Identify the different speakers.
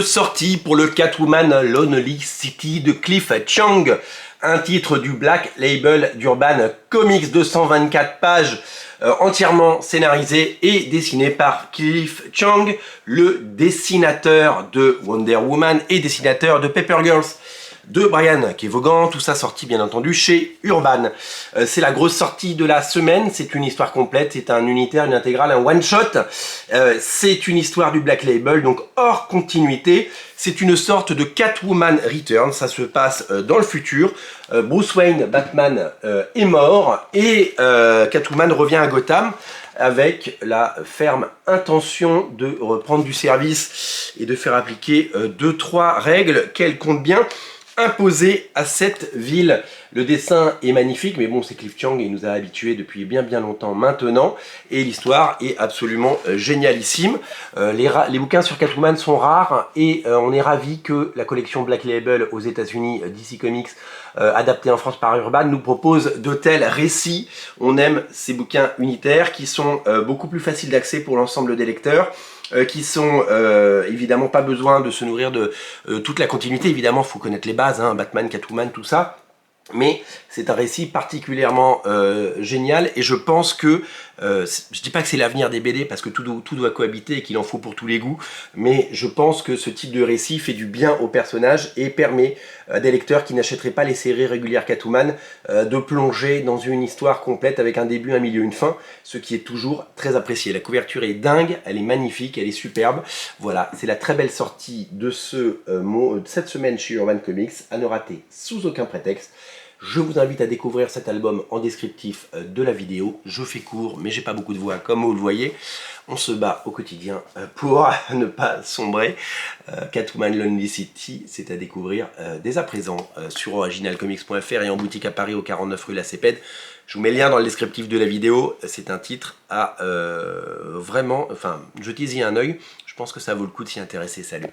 Speaker 1: Sortie pour le Catwoman Lonely City de Cliff Chiang, un titre du Black Label d'Urban Comics, 224 pages, entièrement scénarisé et dessiné par Cliff Chiang, le dessinateur de Wonder Woman et dessinateur de Paper Girls, de Brian Kevogan, tout ça sorti bien entendu chez Urban. C'est la grosse sortie de la semaine, c'est une histoire complète, c'est un unitaire, une intégrale, un one-shot. C'est une histoire du Black Label, donc hors continuité. C'est une sorte de Catwoman Return, ça se passe dans le futur. Bruce Wayne, Batman, est mort et Catwoman revient à Gotham avec la ferme intention de reprendre du service et de faire appliquer 2-3 règles qu'elle compte bien imposé à cette ville. Le dessin est magnifique, mais bon, c'est Cliff Chiang et il nous a habitués depuis bien longtemps maintenant, et l'histoire est absolument génialissime. Les bouquins sur Catwoman sont rares et on est ravis que la collection Black Label aux États-Unis, DC Comics, adaptée en France par Urban, nous propose de tels récits. On aime ces bouquins unitaires qui sont beaucoup plus faciles d'accès pour l'ensemble des lecteurs, qui sont évidemment pas besoin de se nourrir de toute la continuité. Évidemment, il faut connaître les bases, hein, Batman, Catwoman, tout ça. Mais c'est un récit particulièrement génial et je pense que, je dis pas que c'est l'avenir des BD parce que tout doit cohabiter et qu'il en faut pour tous les goûts, mais je pense que ce type de récit fait du bien aux personnages et permet à des lecteurs qui n'achèteraient pas les séries régulières Catwoman de plonger dans une histoire complète avec un début, un milieu, une fin, ce qui est toujours très apprécié. La couverture est dingue, elle est magnifique, elle est superbe. Voilà, c'est la très belle sortie de cette semaine chez Urban Comics, à ne rater sous aucun prétexte. Je vous invite à découvrir cet album en descriptif de la vidéo. Je fais court, mais j'ai pas beaucoup de voix, comme vous le voyez. On se bat au quotidien pour ne pas sombrer. Catwoman Lonely City, c'est à découvrir dès à présent sur originalcomics.fr et en boutique à Paris au 49 rue La Cépède. Je vous mets le lien dans le descriptif de la vidéo. C'est un titre à vraiment... Enfin, jetez-y un œil. Je pense que ça vaut le coup de s'y intéresser. Salut!